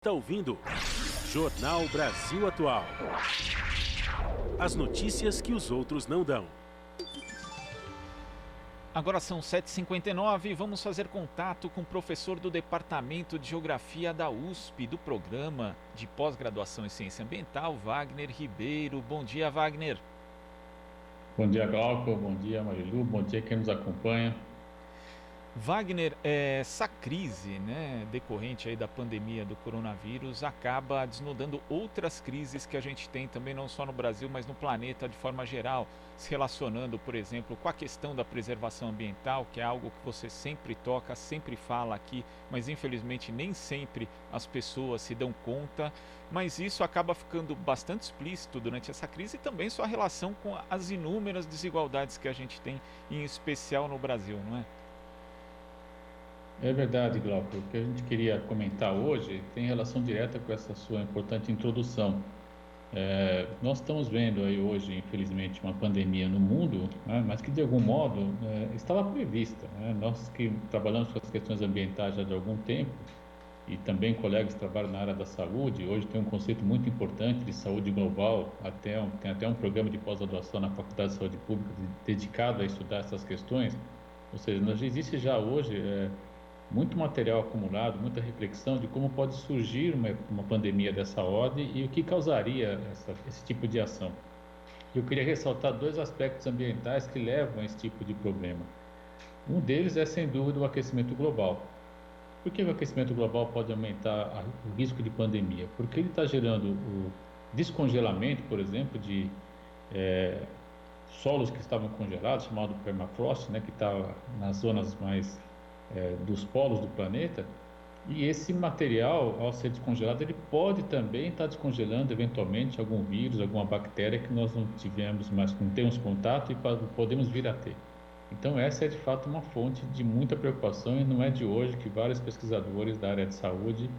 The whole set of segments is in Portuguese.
Está ouvindo Jornal Brasil Atual. As notícias que os outros não dão. Agora são 7h59 e vamos fazer contato com o professor do Departamento de Geografia da USP, do Programa de Pós-Graduação em Ciência Ambiental, Wagner Ribeiro. Bom dia, Wagner. Bom dia, Glauco. Bom dia, Marilu. Bom dia quem nos acompanha. Wagner, essa crise, decorrente aí da pandemia do coronavírus acaba desnudando outras crises que a gente tem também não só no Brasil, mas no planeta de forma geral, se relacionando, por exemplo, com a questão da preservação ambiental, que é algo que você sempre toca, sempre fala aqui, mas infelizmente nem sempre as pessoas se dão conta, mas isso acaba ficando bastante explícito durante essa crise e também sua relação com as inúmeras desigualdades que a gente tem, em especial no Brasil, não é? É verdade, Glauco. O que a gente queria comentar hoje tem relação direta com essa sua importante introdução. Nós estamos vendo aí hoje, infelizmente, uma pandemia no mundo, né, mas que de algum modo estava prevista, né? Nós que trabalhamos com as questões ambientais já de algum tempo e também colegas que trabalham na área da saúde, hoje tem um conceito muito importante de saúde global, tem até um programa de pós-graduação na Faculdade de Saúde Pública dedicado a estudar essas questões. Ou seja, existe já hoje muito material acumulado, muita reflexão de como pode surgir uma pandemia dessa ordem e o que causaria esse tipo de ação. Eu queria ressaltar dois aspectos ambientais que levam a esse tipo de problema. Um deles é, sem dúvida, o aquecimento global. Por que o aquecimento global pode aumentar o risco de pandemia? Porque ele está gerando o descongelamento, por exemplo, de solos que estavam congelados, chamado permafrost, que está nas zonas mais dos polos do planeta, e esse material, ao ser descongelado, ele pode também estar descongelando eventualmente algum vírus, alguma bactéria que nós não tivemos, mas não temos contato e podemos vir a ter. Então essa é de fato uma fonte de muita preocupação e não é de hoje que vários pesquisadores da área de saúde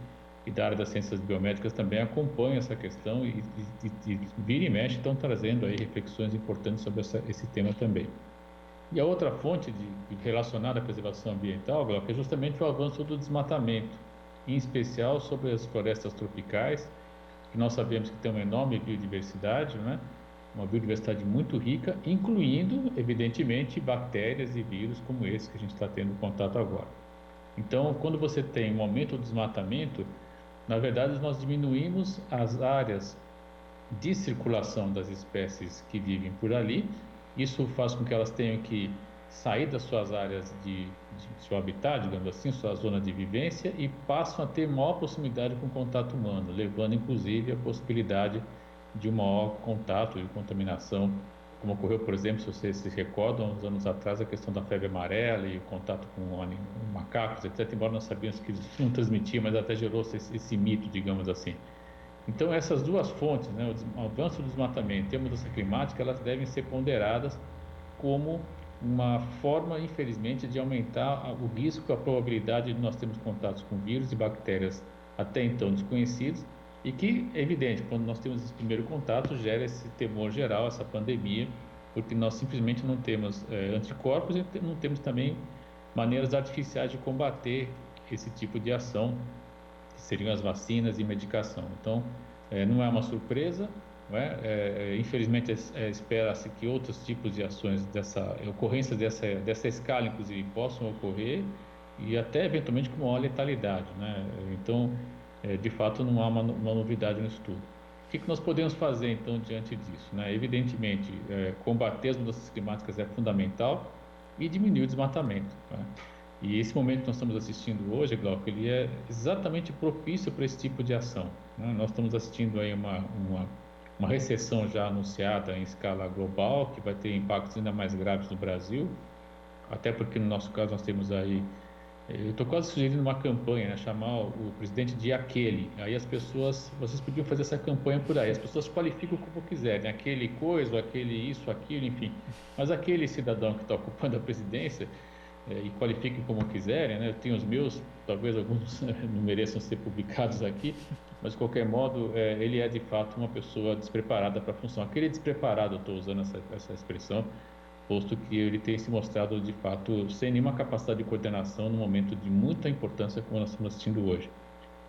e da área das ciências biomédicas também acompanham essa questão e vira e mexe estão trazendo aí reflexões importantes sobre esse tema também. E a outra fonte relacionada à preservação ambiental, Glauco, é justamente o avanço do desmatamento, em especial sobre as florestas tropicais, que nós sabemos que tem uma enorme biodiversidade, uma biodiversidade muito rica, incluindo, evidentemente, bactérias e vírus como esse que a gente está tendo contato agora. Então, quando você tem um aumento do desmatamento, na verdade, nós diminuímos as áreas de circulação das espécies que vivem por ali. Isso faz com que elas tenham que sair das suas áreas de seu habitat, digamos assim, sua zona de vivência, e passam a ter maior proximidade com o contato humano, levando inclusive a possibilidade de um maior contato e contaminação, como ocorreu, por exemplo, se vocês se recordam, uns anos atrás, a questão da febre amarela e o contato com macacos, etc., embora nós sabíamos que isso não transmitia, mas até gerou esse mito, digamos assim. Então, essas duas fontes, o avanço do desmatamento e a mudança climática, elas devem ser ponderadas como uma forma, infelizmente, de aumentar o risco, a probabilidade de nós termos contatos com vírus e bactérias até então desconhecidos e que, é evidente, quando nós temos esse primeiro contato, gera esse temor geral, essa pandemia, porque nós simplesmente não temos anticorpos e não temos também maneiras artificiais de combater esse tipo de ação, que seriam as vacinas e medicação. Então, não é uma surpresa, infelizmente espera-se que outros tipos de ações, ocorrências dessa escala, inclusive, possam ocorrer e até eventualmente com maior letalidade. Então, de fato, não há uma novidade no estudo. O que nós podemos fazer, então, diante disso? Evidentemente, combater as mudanças climáticas é fundamental e diminuir o desmatamento. E esse momento que nós estamos assistindo hoje, Glauco, ele é exatamente propício para esse tipo de ação. Nós estamos assistindo aí uma recessão já anunciada em escala global, que vai ter impactos ainda mais graves no Brasil, até porque no nosso caso nós temos aí, eu estou quase sugerindo uma campanha, chamar o presidente de aquele, aí vocês podiam fazer essa campanha por aí, as pessoas qualificam como quiserem, aquele coisa, aquele isso, aquilo, enfim, mas aquele cidadão que está ocupando a presidência, e qualifiquem como quiserem, Eu tenho os meus, talvez alguns não mereçam ser publicados aqui, mas de qualquer modo ele é de fato uma pessoa despreparada para a função. Aquele despreparado, eu estou usando essa expressão, posto que ele tem se mostrado de fato sem nenhuma capacidade de coordenação no momento de muita importância como nós estamos assistindo hoje.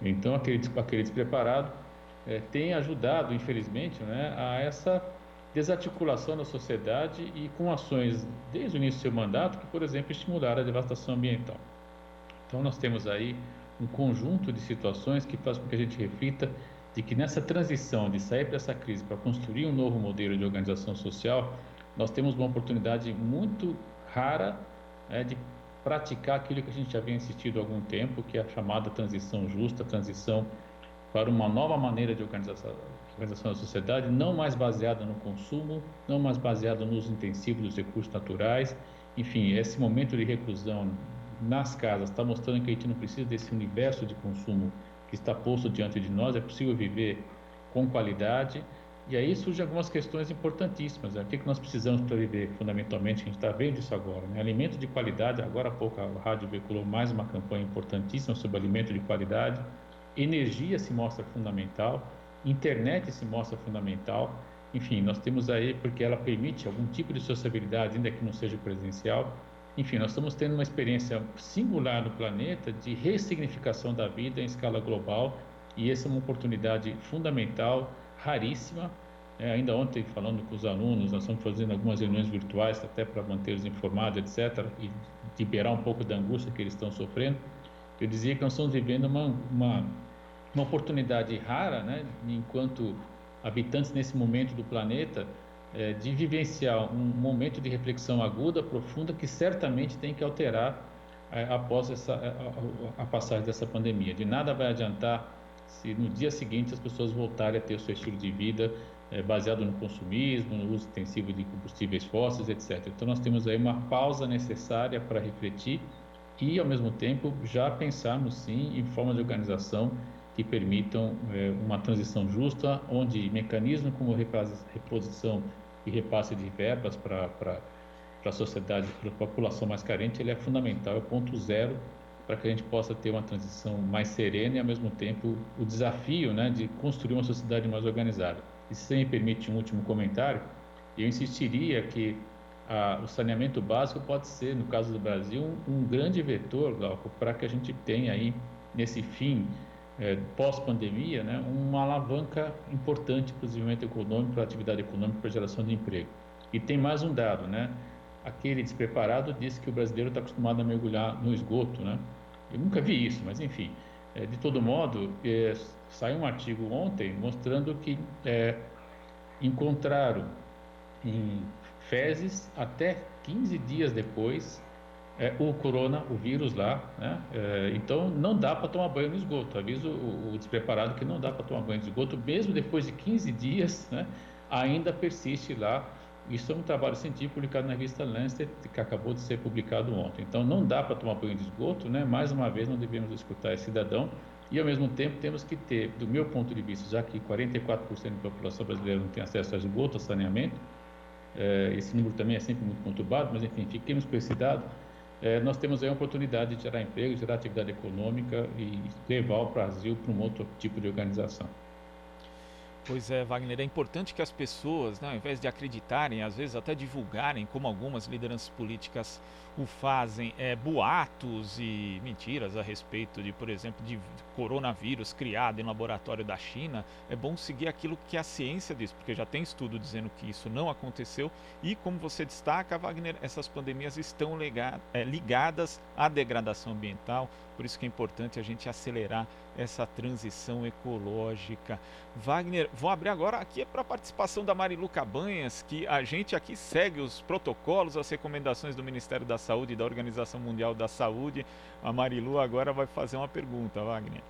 Então, aquele despreparado tem ajudado, infelizmente, né, a essa desarticulação da sociedade e com ações desde o início do seu mandato que, por exemplo, estimularam a devastação ambiental. Então, nós temos aí um conjunto de situações que faz com que a gente reflita de que nessa transição de sair dessa crise para construir um novo modelo de organização social, nós temos uma oportunidade muito rara de praticar aquilo que a gente já vem insistindo há algum tempo, que é a chamada transição justa, transição para uma nova maneira de organização da sociedade, não mais baseada no consumo, não mais baseada no uso intensivo dos recursos naturais. Enfim, esse momento de reclusão nas casas está mostrando que a gente não precisa desse universo de consumo que está posto diante de nós, é possível viver com qualidade. E aí surgem algumas questões importantíssimas, né? O que nós precisamos para viver fundamentalmente, a gente está vendo isso agora, né? Alimento de qualidade, agora há pouco a rádio veiculou mais uma campanha importantíssima sobre alimento de qualidade, energia se mostra fundamental, internet se mostra fundamental, enfim, nós temos aí, porque ela permite algum tipo de sociabilidade, ainda que não seja presencial. Enfim, nós estamos tendo uma experiência singular no planeta de ressignificação da vida em escala global, e essa é uma oportunidade fundamental, raríssima. Ainda ontem, falando com os alunos, nós estamos fazendo algumas reuniões virtuais até para mantê-los informados, etc., e liberar um pouco da angústia que eles estão sofrendo. Eu dizia que nós estamos vivendo uma oportunidade rara, né, enquanto habitantes nesse momento do planeta, de vivenciar um momento de reflexão aguda, profunda, que certamente tem que alterar após a passagem dessa pandemia. De nada vai adiantar se no dia seguinte as pessoas voltarem a ter o seu estilo de vida baseado no consumismo, no uso intensivo de combustíveis fósseis, etc. Então nós temos aí uma pausa necessária para refletir e, ao mesmo tempo, já pensarmos sim em formas de organização que permitam uma transição justa, onde mecanismos como reposição e repasse de verbas para a sociedade, para a população mais carente, ele é fundamental, é o ponto zero para que a gente possa ter uma transição mais serena e, ao mesmo tempo, o desafio, né, de construir uma sociedade mais organizada. E se você me permite um último comentário, eu insistiria que o saneamento básico pode ser, no caso do Brasil, um grande vetor, Glauco, para que a gente tenha aí, nesse fim pós-pandemia, né, uma alavanca importante para o desenvolvimento econômico, para a atividade econômica, para a geração de emprego. E tem mais um dado, né? Aquele despreparado disse que o brasileiro está acostumado a mergulhar no esgoto, né? Eu nunca vi isso, mas enfim. De todo modo, saiu um artigo ontem mostrando que encontraram em fezes, até 15 dias depois, o vírus lá, né? Então não dá para tomar banho no esgoto. Aviso o despreparado que não dá para tomar banho no esgoto, mesmo depois de 15 dias, né? Ainda persiste lá. Isso é um trabalho científico publicado na revista Lancet, que acabou de ser publicado ontem. Então não dá para tomar banho de esgoto, né? Mais uma vez não devemos escutar esse cidadão e, ao mesmo tempo, temos que ter, do meu ponto de vista, já que 44% da população brasileira não tem acesso a esgoto, a saneamento, esse número também é sempre muito conturbado, mas enfim, fiquemos com esse dado. Nós temos aí a oportunidade de gerar emprego, gerar atividade econômica e levar o Brasil para um outro tipo de organização. Pois é, Wagner, é importante que as pessoas, né, ao invés de acreditarem, às vezes até divulgarem, como algumas lideranças políticas o fazem, boatos e mentiras a respeito de, por exemplo, de coronavírus criado em laboratório da China. É bom seguir aquilo que a ciência diz, porque já tem estudo dizendo que isso não aconteceu e, como você destaca, Wagner, essas pandemias estão ligadas à degradação ambiental, por isso que é importante a gente acelerar essa transição ecológica. Wagner, vou abrir agora aqui para a participação da Marilu Cabanhas, que a gente aqui segue os protocolos, as recomendações do Ministério da Saúde e da Organização Mundial da Saúde. A Marilu agora vai fazer uma pergunta, Wagner.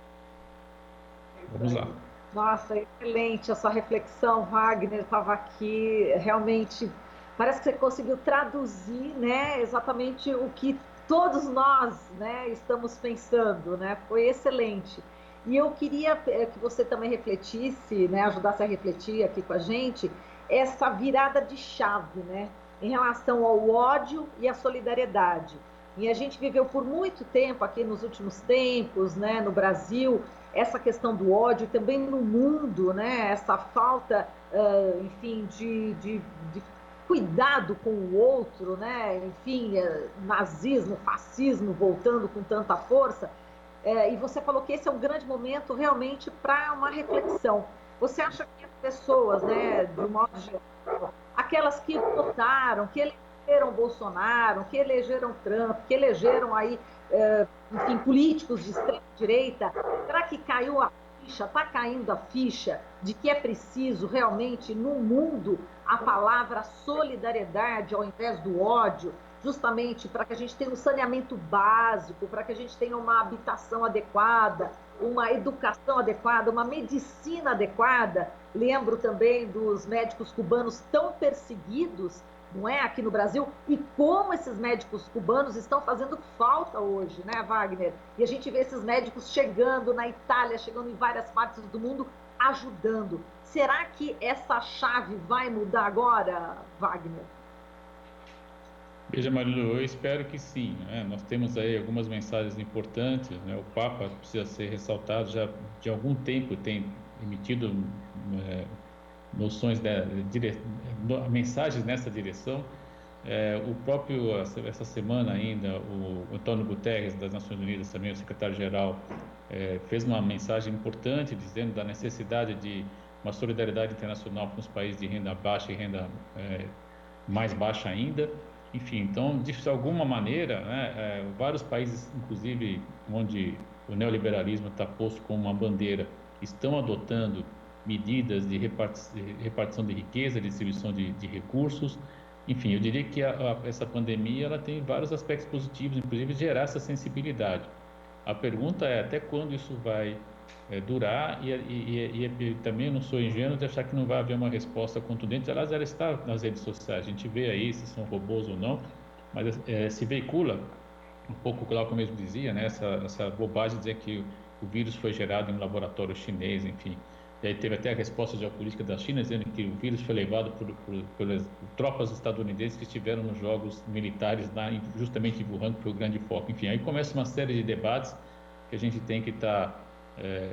Vamos lá. Nossa, excelente a sua reflexão, Wagner. Estava aqui, realmente, parece que você conseguiu traduzir, né, exatamente o que todos nós, né, estamos pensando, né? Foi excelente. E eu queria que você também refletisse, né, ajudasse a refletir aqui com a gente, essa virada de chave, né, em relação ao ódio e à solidariedade. E a gente viveu por muito tempo aqui nos últimos tempos, né, no Brasil, essa questão do ódio, também no mundo, né, essa falta, enfim, de cuidado com o outro, né, enfim, nazismo, fascismo voltando com tanta força. e você falou que esse é um grande momento realmente para uma reflexão. Você acha que as pessoas, né, de um modo geral, aquelas que votaram, que elegeram Bolsonaro, que elegeram Trump, que elegeram aí, enfim, políticos de extrema direita, será que caiu a ficha, está caindo a ficha de que é preciso realmente, no mundo, a palavra solidariedade ao invés do ódio, justamente para que a gente tenha um saneamento básico, para que a gente tenha uma habitação adequada, uma educação adequada, uma medicina adequada? Lembro também dos médicos cubanos tão perseguidos, não é, aqui no Brasil, e como esses médicos cubanos estão fazendo falta hoje, né, Wagner? E a gente vê esses médicos chegando na Itália, chegando em várias partes do mundo, ajudando. Será que essa chave vai mudar agora, Wagner? Veja, Marilu, eu espero que sim, né? Nós temos aí algumas mensagens importantes, né? O Papa precisa ser ressaltado, já de algum tempo tem emitido noções, mensagens nessa direção. O próprio, essa semana ainda, o Antônio Guterres, das Nações Unidas, também o secretário-geral, fez uma mensagem importante dizendo da necessidade de uma solidariedade internacional com os países de renda baixa e renda mais baixa ainda. Enfim, então, de alguma maneira, né, vários países, inclusive onde o neoliberalismo está posto como uma bandeira, estão adotando medidas de repartição de riqueza, de distribuição de recursos. Enfim, eu diria que essa pandemia ela tem vários aspectos positivos, inclusive gerar essa sensibilidade. A pergunta é até quando isso vai durar, e também não sou ingênuo de achar que não vai haver uma resposta contundente. Aliás, ela está nas redes sociais, a gente vê aí se são robôs ou não, mas se veicula um pouco o que o Glauco mesmo dizia, né, essa bobagem de dizer que o vírus foi gerado em um laboratório chinês, enfim. E aí teve até a resposta geopolítica da China dizendo que o vírus foi levado pelas tropas estadunidenses que estiveram nos jogos militares lá, justamente em Wuhan, que foi o grande foco. Enfim, aí começa uma série de debates que a gente tem que estar...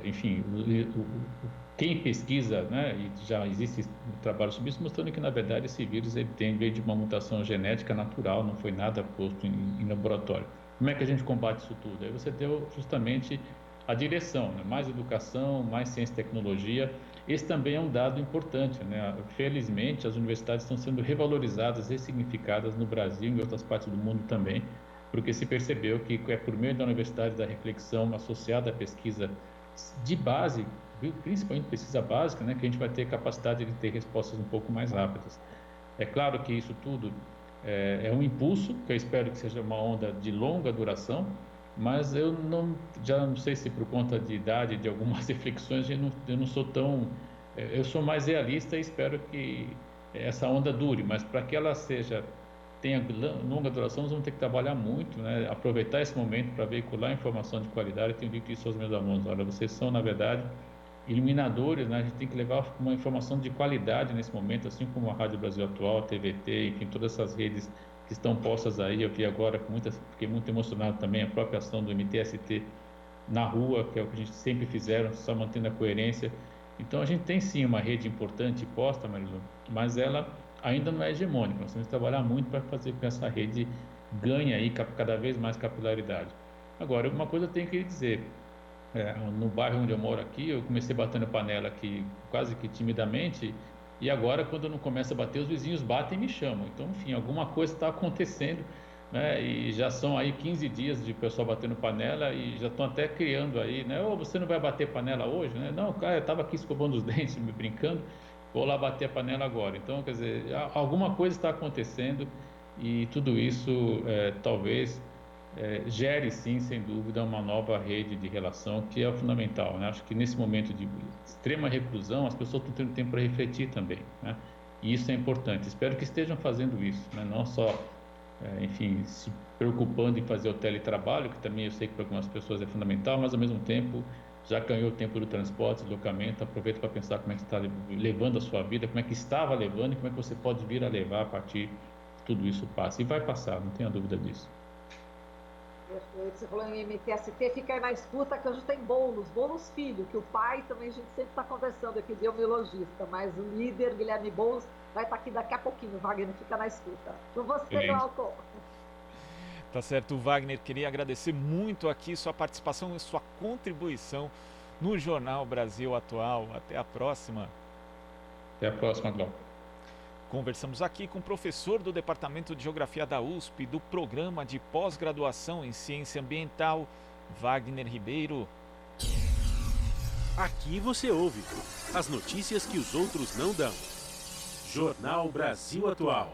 enfim, quem pesquisa, né, e já existe trabalho sobre isso, mostrando que, na verdade, esse vírus ele veio de uma mutação genética natural, não foi nada posto em laboratório. Como é que a gente combate isso tudo? Aí você deu justamente a direção, né? Mais educação, mais ciência e tecnologia. Esse também é um dado importante, né? Felizmente, as universidades estão sendo revalorizadas, ressignificadas no Brasil e em outras partes do mundo também, porque se percebeu que é por meio da universidade, da reflexão associada à pesquisa de base, principalmente pesquisa básica, né, que a gente vai ter capacidade de ter respostas um pouco mais rápidas. É claro que isso tudo é um impulso, que eu espero que seja uma onda de longa duração, mas já não sei se por conta de idade, de algumas reflexões, eu não sou tão... eu sou mais realista e espero que essa onda dure, mas para que ela tenha longa duração, nós vamos ter que trabalhar muito, né? Aproveitar esse momento para veicular informação de qualidade. Eu tenho dito isso aos meus alunos: olha, vocês são, na verdade, iluminadores, né? A gente tem que levar uma informação de qualidade nesse momento, assim como a Rádio Brasil Atual, TVT, enfim, todas essas redes que estão postas aí. Eu vi agora, fiquei muito emocionado também, a própria ação do MTST na rua, que é o que a gente sempre fizeram, só mantendo a coerência. Então, a gente tem sim uma rede importante posta, Marilu, mas ela ainda não é hegemônica. Nós temos que trabalhar muito para fazer com que essa rede ganhe aí cada vez mais capilaridade. Agora, uma coisa eu tenho que dizer, no bairro onde eu moro aqui, eu comecei batendo panela aqui quase que timidamente, e agora quando eu não começo a bater, os vizinhos batem e me chamam. Então, enfim, alguma coisa está acontecendo, né? E já são aí 15 dias de pessoal batendo panela e já estão até criando aí, né? Oh, você não vai bater panela hoje, né? Não, cara, eu estava aqui escovando os dentes, me brincando, vou lá bater a panela agora. Então, quer dizer, alguma coisa está acontecendo e tudo isso talvez gere, sim, sem dúvida, uma nova rede de relação que é fundamental, né? Acho que nesse momento de extrema reclusão, as pessoas estão tendo tempo para refletir também, né? E isso é importante. Espero que estejam fazendo isso, né? Não só, enfim, se preocupando em fazer o teletrabalho, que também eu sei que para algumas pessoas é fundamental, mas ao mesmo tempo já ganhou o tempo do transporte, deslocamento, aproveita para pensar como é que está levando a sua vida, como é que estava levando e como é que você pode vir a levar a partir que tudo isso passa. E vai passar, não tenha dúvida disso. Você falou em MTST, fica aí na escuta que hoje tem Boulos Filho, que o pai também a gente sempre está conversando aqui, biologista, mas o líder, Guilherme Boulos, vai estar aqui daqui a pouquinho, Wagner, fica na escuta. Com você, Glauco. Tá certo, Wagner, queria agradecer muito aqui sua participação e sua contribuição no Jornal Brasil Atual. Até a próxima. Até a próxima, Glauco. Conversamos aqui com o professor do Departamento de Geografia da USP, do Programa de Pós-Graduação em Ciência Ambiental, Wagner Ribeiro. Aqui você ouve as notícias que os outros não dão. Jornal Brasil Atual.